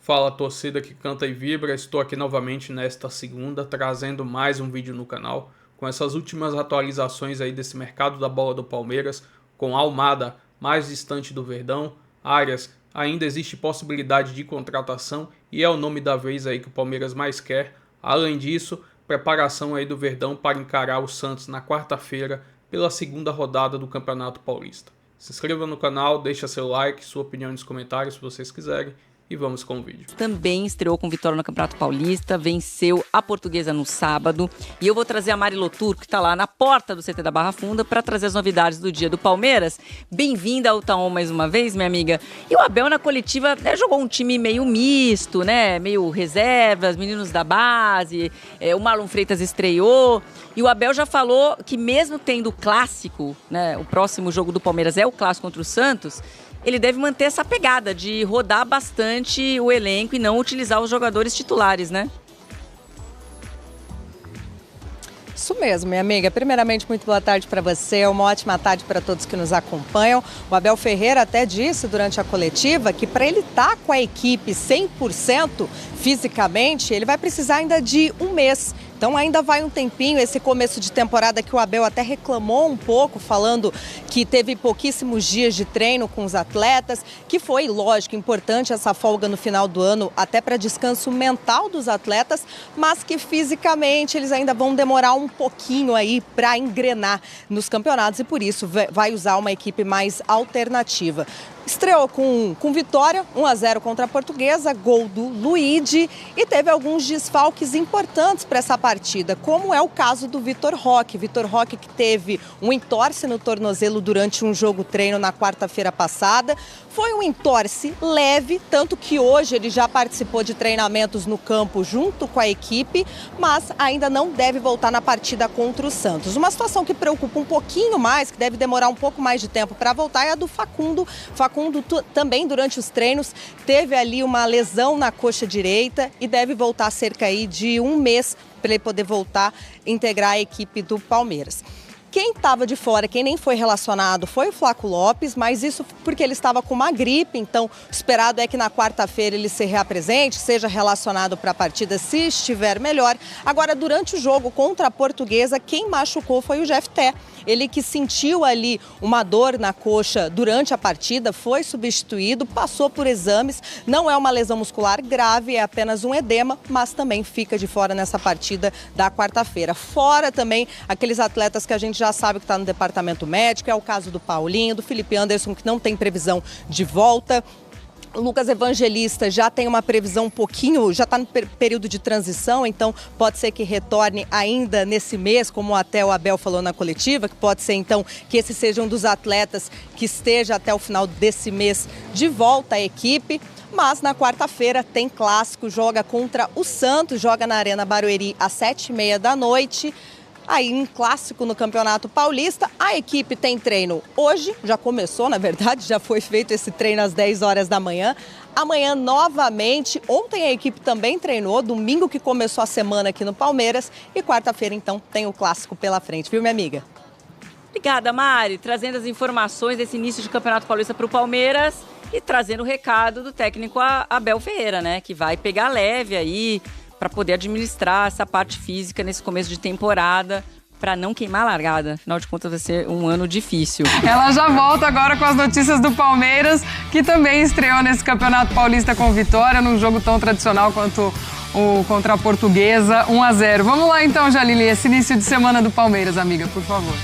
Fala, torcida que canta e vibra, estou aqui novamente nesta segunda trazendo mais um vídeo no canal com essas últimas atualizações aí desse mercado da bola do Palmeiras, com Almada mais distante do Verdão, Arias ainda existe possibilidade de contratação e é o nome da vez aí que o Palmeiras mais quer. Além disso, preparação aí do Verdão para encarar o Santos na quarta-feira pela segunda rodada do Campeonato Paulista. Se inscreva no canal, deixa seu like, sua opinião nos comentários se vocês quiserem. E vamos com o vídeo. Também estreou com vitória no Campeonato Paulista, venceu a Portuguesa no sábado. E eu vou trazer a Mari Loturco, que está lá na porta do CT da Barra Funda, para trazer as novidades do dia do Palmeiras. Bem-vinda ao Taon mais uma vez, minha amiga. E o Abel na coletiva jogou um time meio misto, né? Meio reservas, meninos da base, o Marlon Freitas estreou. E o Abel já falou que mesmo tendo o clássico, né? O próximo jogo do Palmeiras é o clássico contra o Santos, ele deve manter essa pegada de rodar bastante o elenco e não utilizar os jogadores titulares, né? Isso mesmo, minha amiga. Primeiramente, muito boa tarde para você, uma ótima tarde para todos que nos acompanham. O Abel Ferreira até disse durante a coletiva que para ele estar com a equipe 100% fisicamente, ele vai precisar ainda de um mês. Então ainda vai um tempinho, esse começo de temporada que o Abel até reclamou um pouco, falando que teve pouquíssimos dias de treino com os atletas, que foi, lógico, importante essa folga no final do ano, até para descanso mental dos atletas, mas que fisicamente eles ainda vão demorar um pouquinho aí para engrenar nos campeonatos e por isso vai usar uma equipe mais alternativa. Estreou com vitória, 1-0 contra a Portuguesa, gol do Luigi e teve alguns desfalques importantes para essa partida, como é o caso do Vitor Roque. Vitor Roque que teve um entorse no tornozelo durante um jogo treino na quarta-feira passada. Foi um entorse leve, tanto que hoje ele já participou de treinamentos no campo junto com a equipe, mas ainda não deve voltar na partida contra o Santos. Uma situação que preocupa um pouquinho mais, que deve demorar um pouco mais de tempo para voltar, é a do Facundo. Facundo também durante os treinos teve ali uma lesão na coxa direita e deve voltar cerca aí de um mês para ele poder voltar a integrar a equipe do Palmeiras. Quem estava de fora, quem nem foi relacionado, foi o Flaco Lopes, mas isso porque ele estava com uma gripe, então o esperado é que na quarta-feira ele se reapresente, seja relacionado para a partida se estiver melhor. Agora, durante o jogo contra a Portuguesa, quem machucou foi o Jefté. Ele que sentiu ali uma dor na coxa durante a partida, foi substituído, passou por exames, não é uma lesão muscular grave, é apenas um edema, mas também fica de fora nessa partida da quarta-feira. Fora também aqueles atletas que a gente já sabe que está no departamento médico, é o caso do Paulinho, do Felipe Anderson, que não tem previsão de volta. O Lucas Evangelista já tem uma previsão um pouquinho, já está no período de transição, então pode ser que retorne ainda nesse mês, como até o Abel falou na coletiva, que pode ser então que esse seja um dos atletas que esteja até o final desse mês de volta à equipe. Mas na quarta-feira tem clássico, joga contra o Santos, joga na Arena Barueri às 7h30 da noite. Aí um clássico no Campeonato Paulista, a equipe tem treino hoje, já começou na verdade, já foi feito esse treino às 10 horas da manhã. Amanhã novamente, ontem a equipe também treinou, domingo que começou a semana aqui no Palmeiras e quarta-feira então tem o clássico pela frente, viu minha amiga? Obrigada, Mari, trazendo as informações desse início de Campeonato Paulista para o Palmeiras e trazendo o recado do técnico Abel Ferreira, né, que vai pegar leve aí, para poder administrar essa parte física nesse começo de temporada, para não queimar a largada. Afinal de contas, vai ser um ano difícil. Ela já volta agora com as notícias do Palmeiras, que também estreou nesse Campeonato Paulista com vitória, num jogo tão tradicional quanto o contra a Portuguesa, 1-0. Vamos lá então, Jalili, esse início de semana do Palmeiras, amiga, por favor.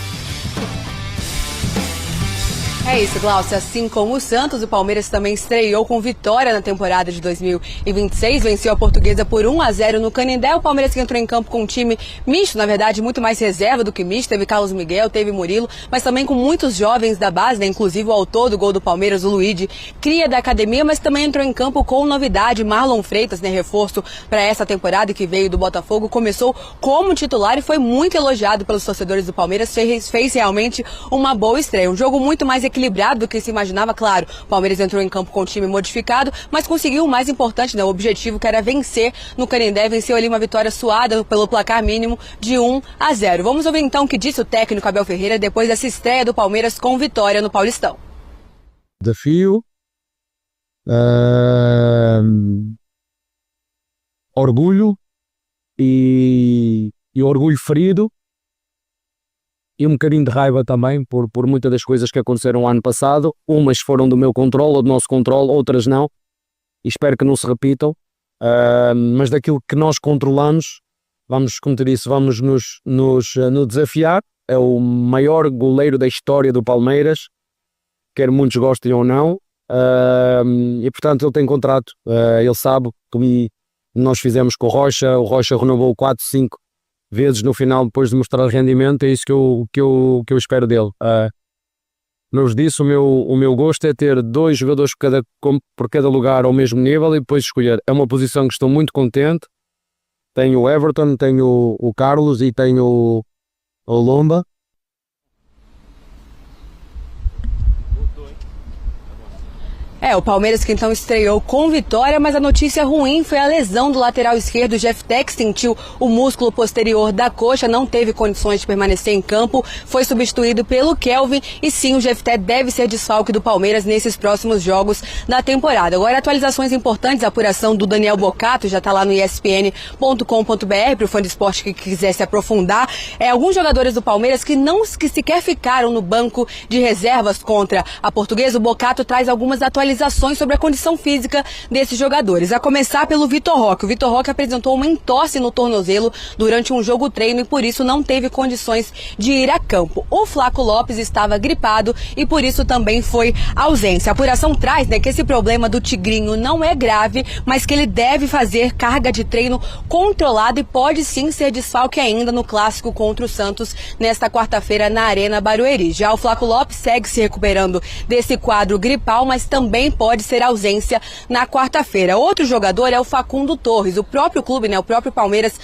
É isso, Glaucia. Assim como o Santos, o Palmeiras também estreou com vitória na temporada de 2026. Venceu a Portuguesa por 1-0 no Canindé. O Palmeiras que entrou em campo com um time misto, na verdade, muito mais reserva do que misto. Teve Carlos Miguel, teve Murilo, mas também com muitos jovens da base, né? Inclusive o autor do gol do Palmeiras, o Luigi, cria da academia, mas também entrou em campo com novidade. Marlon Freitas, né? Reforço para essa temporada que veio do Botafogo. Começou como titular e foi muito elogiado pelos torcedores do Palmeiras. Fez realmente uma boa estreia. Um jogo muito mais equilibrado do que se imaginava, claro. O Palmeiras entrou em campo com o time modificado, mas conseguiu o mais importante, né? O objetivo que era vencer no Canindé, venceu ali uma vitória suada pelo placar mínimo de 1-0. Vamos ouvir então o que disse o técnico Abel Ferreira depois dessa estreia do Palmeiras com vitória no Paulistão. Desafio, orgulho e orgulho ferido e um bocadinho de raiva também por muitas das coisas que aconteceram ano passado. Umas foram do meu controle ou do nosso controle, outras não, e espero que não se repitam. Mas daquilo que nós controlamos, vamos, como te disse, vamos nos desafiar. É o maior goleiro da história do Palmeiras, quer muitos gostem ou não, e portanto ele tem contrato, ele sabe que nós fizemos com o Rocha renovou 4, 5 vezes no final depois de mostrar rendimento. É isso que eu espero dele. Como eu disse, o meu gosto é ter 2 jogadores por cada lugar ao mesmo nível e depois escolher. É uma posição que estou muito contente. Tenho o Everton, tenho o Carlos e tenho o Lomba. O Palmeiras que então estreou com vitória, mas a notícia ruim foi a lesão do lateral esquerdo. Jeff Tex sentiu o músculo posterior da coxa, não teve condições de permanecer em campo, foi substituído pelo Kelvin e sim, o Jeff Tex deve ser desfalque do Palmeiras nesses próximos jogos da temporada. Agora, atualizações importantes, a apuração do Daniel Bocato, já está lá no espn.com.br, para o fã de esporte que quiser se aprofundar. Alguns jogadores do Palmeiras que sequer ficaram no banco de reservas contra a Portuguesa. O Bocato traz algumas atualizações sobre a condição física desses jogadores. A começar pelo Vitor Roque. O Vitor Roque apresentou uma entorse no tornozelo durante um jogo treino e por isso não teve condições de ir a campo. O Flaco Lopes estava gripado e por isso também foi ausência. A apuração traz, que esse problema do Tigrinho não é grave, mas que ele deve fazer carga de treino controlada e pode sim ser desfalque ainda no clássico contra o Santos nesta quarta-feira na Arena Barueri. Já o Flaco Lopes segue se recuperando desse quadro gripal, mas também pode ser ausência na quarta-feira. Outro jogador é o Facundo Torres. O próprio clube, o próprio Palmeiras,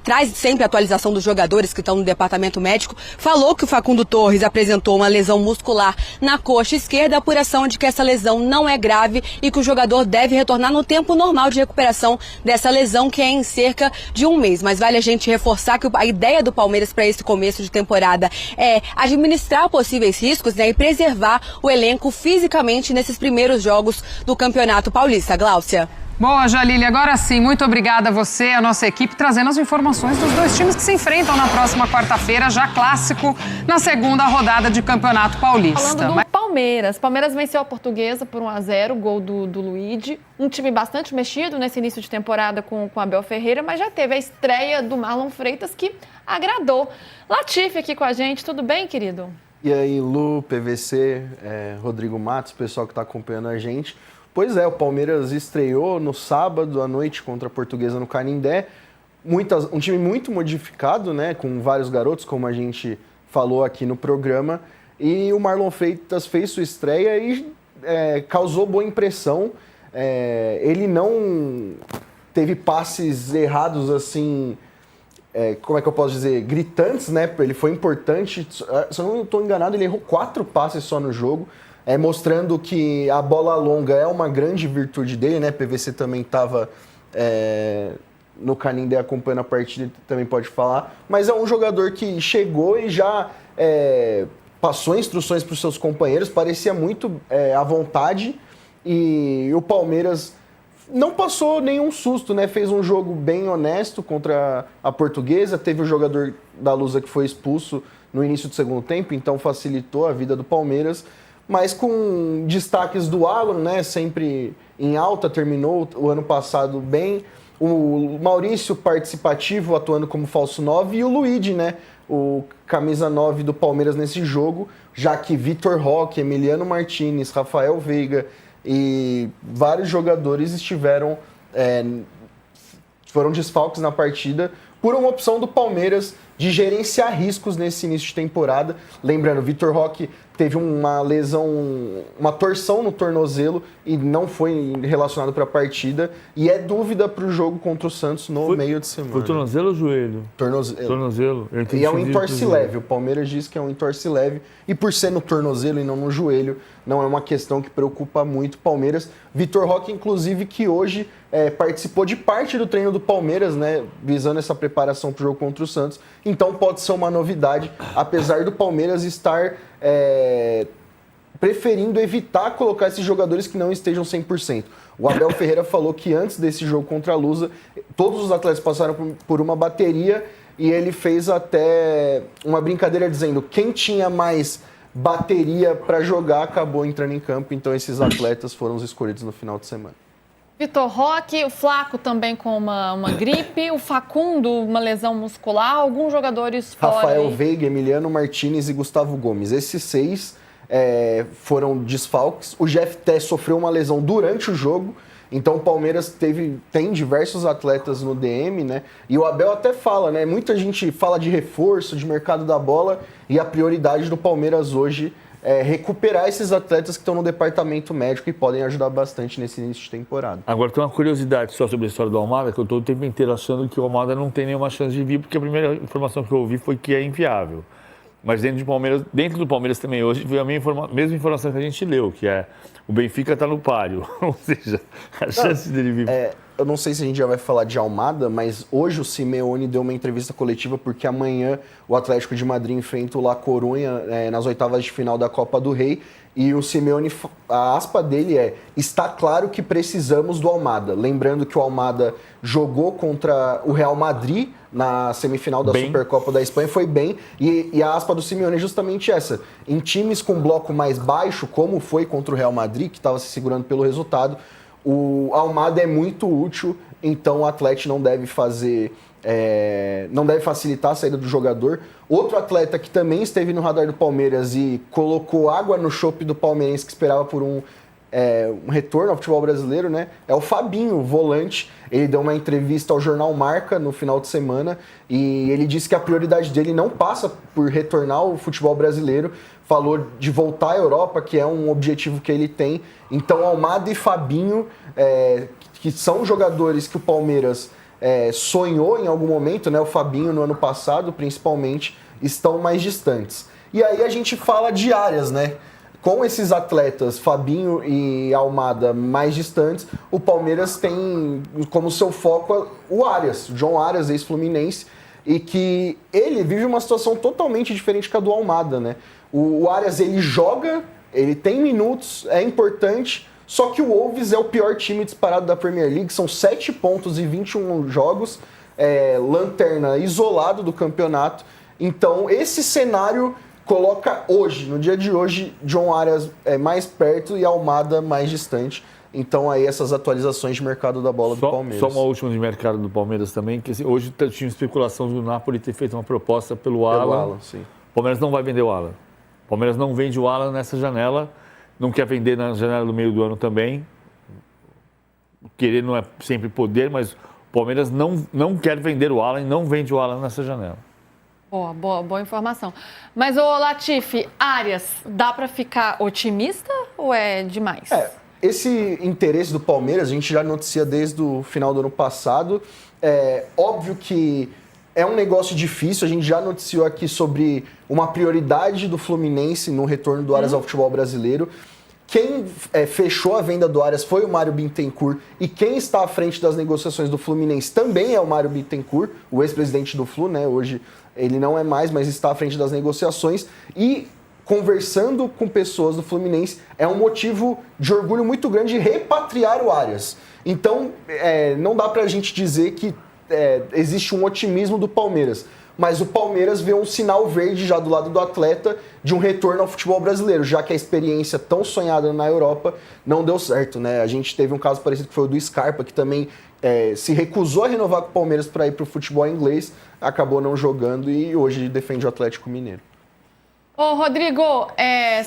traz sempre a atualização dos jogadores que estão no departamento médico. Falou que o Facundo Torres apresentou uma lesão muscular na coxa esquerda. A apuração é de que essa lesão não é grave e que o jogador deve retornar no tempo normal de recuperação dessa lesão, que é em cerca de 1 mês. Mas vale a gente reforçar que a ideia do Palmeiras para esse começo de temporada é administrar possíveis riscos, e preservar o elenco fisicamente nesses primeiros jogos do Campeonato Paulista. Gláucia. Boa, Jalile. Agora sim, muito obrigada a você, a nossa equipe, trazendo as informações dos 2 times que se enfrentam na próxima quarta-feira, já clássico, na segunda rodada de Campeonato Paulista. Falando do Palmeiras. Palmeiras venceu a Portuguesa por 1-0, gol do Luigi. Um time bastante mexido nesse início de temporada com Abel Ferreira, mas já teve a estreia do Marlon Freitas, que agradou. Latifi aqui com a gente. Tudo bem, querido? E aí, Lu, PVC, Rodrigo Matos, pessoal que está acompanhando a gente. Pois é, o Palmeiras estreou no sábado à noite contra a Portuguesa no Canindé. Um time muito modificado, com vários garotos, como a gente falou aqui no programa. E o Marlon Freitas fez sua estreia e causou boa impressão. Ele não teve passes errados assim... como é que eu posso dizer, gritantes, Ele foi importante. Se eu não estou enganado, ele errou 4 passes só no jogo, mostrando que a bola longa é uma grande virtude dele, PVC também estava no Canindé acompanhando a partida, também pode falar. Mas é um jogador que chegou e já passou instruções para os seus companheiros, parecia muito à vontade, e o Palmeiras não passou nenhum susto, Fez um jogo bem honesto contra a Portuguesa. Teve o jogador da Lusa que foi expulso no início do segundo tempo, então facilitou a vida do Palmeiras. Mas com destaques do Alan, sempre em alta, terminou o ano passado bem. O Maurício participativo, atuando como falso 9, e o Luigi, o camisa 9 do Palmeiras nesse jogo, já que Vitor Roque, Emiliano Martinez, Rafael Veiga e vários jogadores foram desfalques na partida por uma opção do Palmeiras de gerenciar riscos nesse início de temporada. Lembrando, Vitor Roque teve uma lesão, uma torção no tornozelo e não foi relacionado para a partida. E é dúvida para o jogo contra o Santos no meio de semana. Foi tornozelo ou joelho? Tornozelo. E é um entorse leve. O Palmeiras diz que é um entorse leve. E por ser no tornozelo e não no joelho, não é uma questão que preocupa muito o Palmeiras. Vitor Roque, inclusive, que hoje participou de parte do treino do Palmeiras, visando essa preparação para o jogo contra o Santos. Então pode ser uma novidade, apesar do Palmeiras estar preferindo evitar colocar esses jogadores que não estejam 100%. O Abel Ferreira falou que antes desse jogo contra a Lusa, todos os atletas passaram por uma bateria e ele fez até uma brincadeira dizendo quem tinha mais bateria para jogar acabou entrando em campo, então esses atletas foram os escolhidos no final de semana. Vitor Roque, o Flaco também com uma gripe, o Facundo, uma lesão muscular, alguns jogadores fora. Rafael Veiga, Emiliano Martinez e Gustavo Gomes. Esses 6 foram desfalques. O Jeff Tess sofreu uma lesão durante o jogo, então o Palmeiras tem diversos atletas no DM, né? E o Abel até fala, né? Muita gente fala de reforço, de mercado da bola, e a prioridade do Palmeiras hoje é recuperar esses atletas que estão no departamento médico e podem ajudar bastante nesse início de temporada. Agora, tem uma curiosidade só sobre a história do Almada, que eu estou o tempo inteiro achando que o Almada não tem nenhuma chance de vir, porque a primeira informação que eu ouvi foi que é inviável. Mas dentro do Palmeiras também hoje veio a mesma informação que a gente leu, que é o Benfica está no páreo. Ou seja, a chance dele vir... Eu não sei se a gente já vai falar de Almada, mas hoje o Simeone deu uma entrevista coletiva porque amanhã o Atlético de Madrid enfrenta o La Coruña nas oitavas de final da Copa do Rei. E o Simeone, a aspa dele está claro que precisamos do Almada. Lembrando que o Almada jogou contra o Real Madrid na semifinal da Supercopa da Espanha, foi bem. E a aspa do Simeone é justamente essa. Em times com bloco mais baixo, como foi contra o Real Madrid, que estava se segurando pelo resultado, o Almada é muito útil, então o Atlético não deve facilitar a saída do jogador. Outro atleta que também esteve no radar do Palmeiras e colocou água no chope do palmeirense, que esperava por um retorno ao futebol brasileiro, né? É o Fabinho, volante. Ele deu uma entrevista ao jornal Marca no final de semana e ele disse que a prioridade dele não passa por retornar ao futebol brasileiro. Falou de voltar à Europa, que é um objetivo que ele tem. Então, Almada e Fabinho, que são jogadores que o Palmeiras sonhou em algum momento, né? O Fabinho no ano passado, principalmente, estão mais distantes. E aí a gente fala de áreas, né? Com esses atletas, Fabinho e Almada, mais distantes, o Palmeiras tem como seu foco o Arias, John Arias, ex-fluminense, e que ele vive uma situação totalmente diferente que a do Almada, né? O Arias, ele joga, ele tem minutos, é importante, só que o Wolves é o pior time disparado da Premier League, são 7 pontos e 21 jogos, lanterna isolado do campeonato. Então, esse cenário coloca hoje, no dia de hoje, John Arias mais perto e Almada mais distante. Então, aí essas atualizações de mercado da bola do Palmeiras. Só uma última de mercado do Palmeiras também, que hoje tinha especulação do Napoli ter feito uma proposta pelo Alan. Sim. O Palmeiras não vai vender o Alan. O Palmeiras não vende o Alan nessa janela, não quer vender na janela do meio do ano também. Querer não é sempre poder, mas o Palmeiras não quer vender o Alan e não vende o Alan nessa janela. Boa informação. Mas, ô Latifi, Arias, dá para ficar otimista ou é demais? Esse interesse do Palmeiras, a gente já noticia desde o final do ano passado. É óbvio que é um negócio difícil, a gente já noticiou aqui sobre uma prioridade do Fluminense no retorno do Arias ao futebol brasileiro. Quem fechou a venda do Arias foi o Mário Bittencourt e quem está à frente das negociações do Fluminense também é o Mário Bittencourt, o ex-presidente do Flu, né? Hoje ele não é mais, mas está à frente das negociações e conversando com pessoas do Fluminense é um motivo de orgulho muito grande de repatriar o Arias. Então, não dá pra gente dizer que existe um otimismo do Palmeiras, mas o Palmeiras vê um sinal verde já do lado do atleta de um retorno ao futebol brasileiro, já que a experiência tão sonhada na Europa não deu certo, né? A gente teve um caso parecido que foi o do Scarpa, que também se recusou a renovar com o Palmeiras para ir para o futebol inglês, acabou não jogando e hoje defende o Atlético Mineiro. Ô, Rodrigo,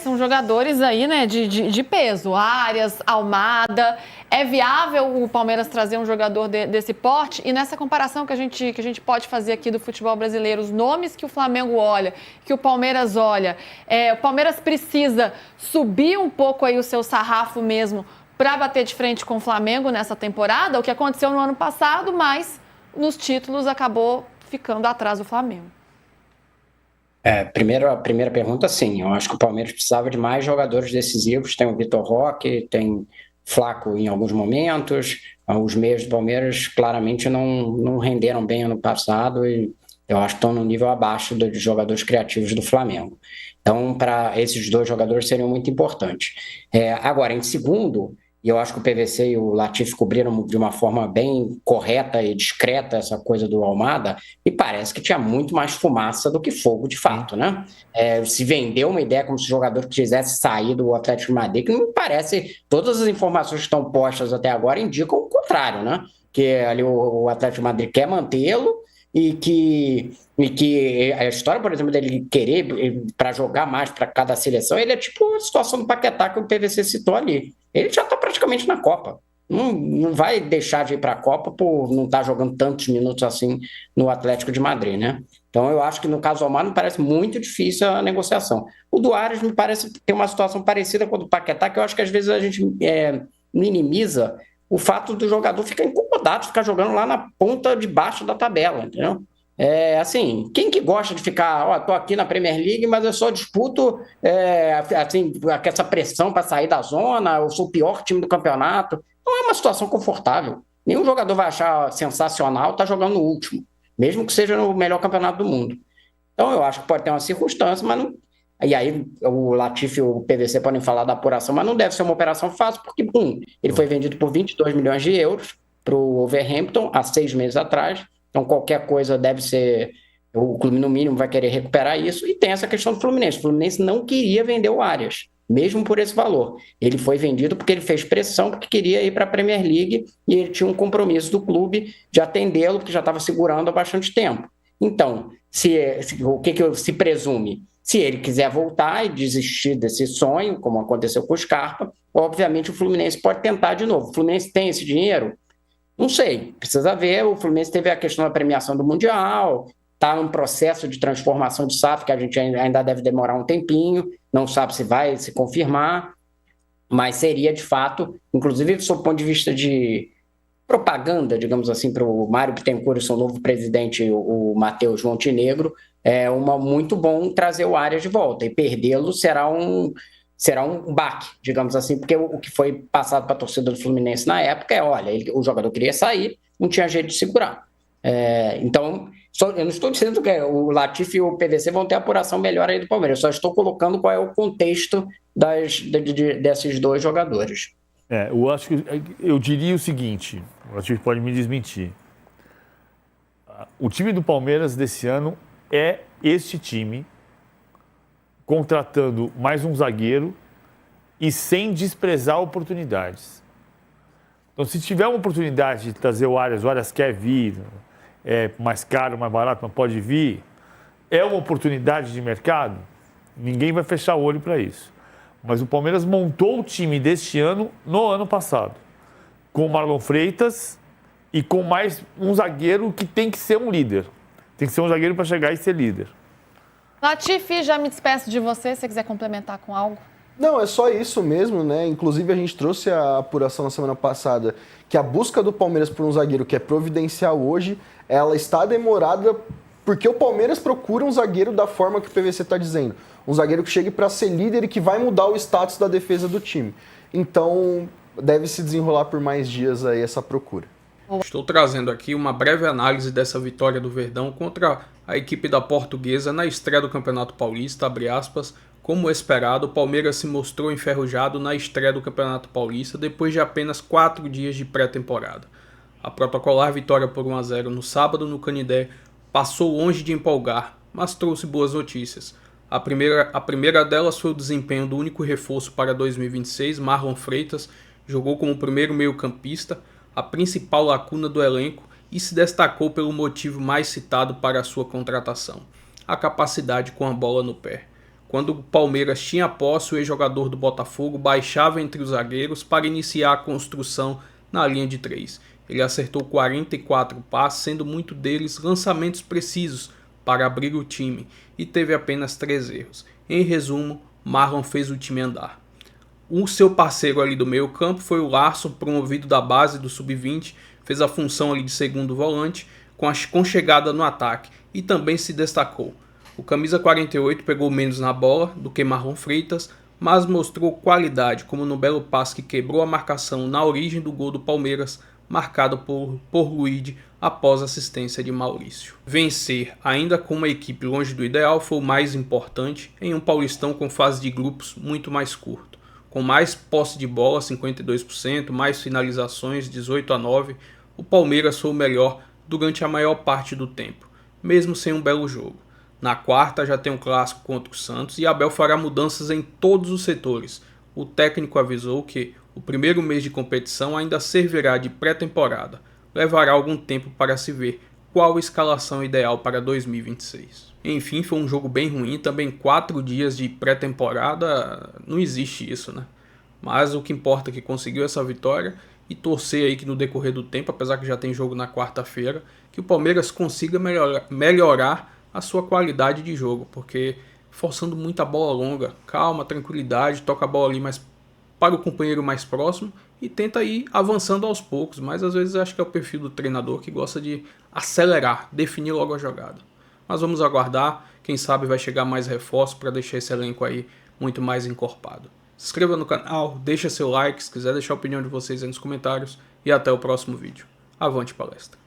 são jogadores aí, né, de peso, Arias, Almada. É viável o Palmeiras trazer um jogador desse porte? E nessa comparação que a gente pode fazer aqui do futebol brasileiro, os nomes que o Flamengo olha, que o Palmeiras olha, o Palmeiras precisa subir um pouco aí o seu sarrafo mesmo para bater de frente com o Flamengo nessa temporada, o que aconteceu no ano passado, mas nos títulos acabou ficando atrás do Flamengo. A primeira pergunta, sim. Eu acho que o Palmeiras precisava de mais jogadores decisivos. Tem o Vitor Roque, tem Flaco em alguns momentos. Os meios do Palmeiras claramente não renderam bem ano passado e eu acho que estão no nível abaixo dos jogadores criativos do Flamengo. Então, para esses dois jogadores seriam muito importantes. Agora, em segundo, e eu acho que o PVC e o Latifi cobriram de uma forma bem correta e discreta essa coisa do Almada, e parece que tinha muito mais fumaça do que fogo, de fato, né? Se vendeu uma ideia como se o jogador quisesse sair do Atlético de Madrid, que não me parece, todas as informações que estão postas até agora indicam o contrário, né? Que ali o Atlético de Madrid quer mantê-lo, e que a história, por exemplo, dele querer para jogar mais para cada seleção, ele é tipo a situação do Paquetá que o PVC citou ali. Ele já está praticamente na Copa. Não vai deixar de ir para a Copa por não estar jogando tantos minutos assim no Atlético de Madrid, né? Então eu acho que no caso do Almada me parece muito difícil a negociação. O do Ares me parece ter uma situação parecida com a do Paquetá, que eu acho que às vezes a gente minimiza o fato do jogador ficar incomodado, ficar jogando lá na ponta de baixo da tabela, entendeu? Assim, quem que gosta de ficar, tô aqui na Premier League, mas eu só disputo assim, essa pressão para sair da zona, eu sou o pior time do campeonato. Não é uma situação confortável. Nenhum jogador vai achar sensacional estar jogando no último, mesmo que seja no melhor campeonato do mundo. Então eu acho que pode ter uma circunstância, mas não... E aí o Latifi e o PVC podem falar da apuração, mas não deve ser uma operação fácil, porque, ele foi vendido por 22 milhões de euros para o Wolverhampton há 6 meses atrás, então qualquer coisa deve ser... O clube, no mínimo, vai querer recuperar isso, e tem essa questão do Fluminense. O Fluminense não queria vender o Arias, mesmo por esse valor. Ele foi vendido porque ele fez pressão, porque queria ir para a Premier League, e ele tinha um compromisso do clube de atendê-lo, porque já estava segurando há bastante tempo. Então, o que se presume? Se ele quiser voltar e desistir desse sonho, como aconteceu com o Scarpa, obviamente o Fluminense pode tentar de novo. O Fluminense tem esse dinheiro? Não sei, precisa ver. O Fluminense teve a questão da premiação do Mundial, está num processo de transformação de SAF, que a gente ainda deve demorar um tempinho, não sabe se vai se confirmar, mas seria de fato, inclusive sob o ponto de vista de propaganda, digamos assim, para o Mário Bittencourt e seu novo presidente, o Matheus Montenegro, muito bom trazer o Arias de volta, e perdê-lo será um baque, digamos assim, porque o que foi passado para a torcida do Fluminense na época o jogador queria sair, não tinha jeito de segurar. Então, eu não estou dizendo que o Latifi e o PVC vão ter apuração melhor aí do Palmeiras, eu só estou colocando qual é o contexto desses dois jogadores. Eu diria o seguinte, o Latifi pode me desmentir. O time do Palmeiras desse ano é este time contratando mais um zagueiro e sem desprezar oportunidades. Então, se tiver uma oportunidade de trazer o Arias quer vir, é mais caro, mais barato, mas pode vir, é uma oportunidade de mercado, ninguém vai fechar o olho para isso. Mas o Palmeiras montou o time deste ano no ano passado, com o Marlon Freitas e com mais um zagueiro que tem que ser um líder. Tem que ser um zagueiro para chegar e ser líder. Latifi, já me despeço de você, se você quiser complementar com algo. Não, é só isso mesmo, né? Inclusive a gente trouxe a apuração na semana passada que a busca do Palmeiras por um zagueiro que é providencial hoje, ela está demorada porque o Palmeiras procura um zagueiro da forma que o PVC está dizendo. Um zagueiro que chegue para ser líder e que vai mudar o status da defesa do time. Então, deve se desenrolar por mais dias aí essa procura. Estou trazendo aqui uma breve análise dessa vitória do Verdão contra a equipe da Portuguesa na estreia do Campeonato Paulista, abre aspas. Como esperado, o Palmeiras se mostrou enferrujado na estreia do Campeonato Paulista depois de apenas 4 dias de pré-temporada. A protocolar vitória por 1-0 no sábado no Canindé passou longe de empolgar, mas trouxe boas notícias. A primeira delas foi o desempenho do único reforço para 2026, Marlon Freitas, jogou como primeiro meio-campista, a principal lacuna do elenco, e se destacou pelo motivo mais citado para a sua contratação, a capacidade com a bola no pé. Quando o Palmeiras tinha posse, o ex-jogador do Botafogo baixava entre os zagueiros para iniciar a construção na linha de 3. Ele acertou 44 passes, sendo muito deles lançamentos precisos para abrir o time, e teve apenas 3 erros. Em resumo, Marlon fez o time andar. O seu parceiro ali do meio campo foi o Larson, promovido da base do Sub-20, fez a função ali de segundo volante, com chegada no ataque, e também se destacou. O camisa 48 pegou menos na bola do que Marlon Freitas, mas mostrou qualidade, como no belo passe que quebrou a marcação na origem do gol do Palmeiras, marcado por Luigi após assistência de Maurício. Vencer, ainda com uma equipe longe do ideal, foi o mais importante em um Paulistão com fase de grupos muito mais curto. com mais posse de bola, 52%, mais finalizações, 18-9, o Palmeiras foi o melhor durante a maior parte do tempo, mesmo sem um belo jogo. Na quarta já tem um clássico contra o Santos e Abel fará mudanças em todos os setores. O técnico avisou que o primeiro mês de competição ainda servirá de pré-temporada. Levará algum tempo para se ver qual a escalação ideal para 2026. Enfim, foi um jogo bem ruim, também 4 dias de pré-temporada, não existe isso, né? Mas o que importa é que conseguiu essa vitória e torcer aí que no decorrer do tempo, apesar que já tem jogo na quarta-feira, que o Palmeiras consiga melhorar a sua qualidade de jogo, porque forçando muita bola longa, calma, tranquilidade, toca a bola ali mais para o companheiro mais próximo e tenta ir avançando aos poucos, mas às vezes acho que é o perfil do treinador que gosta de acelerar, definir logo a jogada. Mas vamos aguardar, quem sabe vai chegar mais reforço para deixar esse elenco aí muito mais encorpado. Se inscreva no canal, deixa seu like, se quiser deixar a opinião de vocês aí nos comentários e até o próximo vídeo. Avante palestra!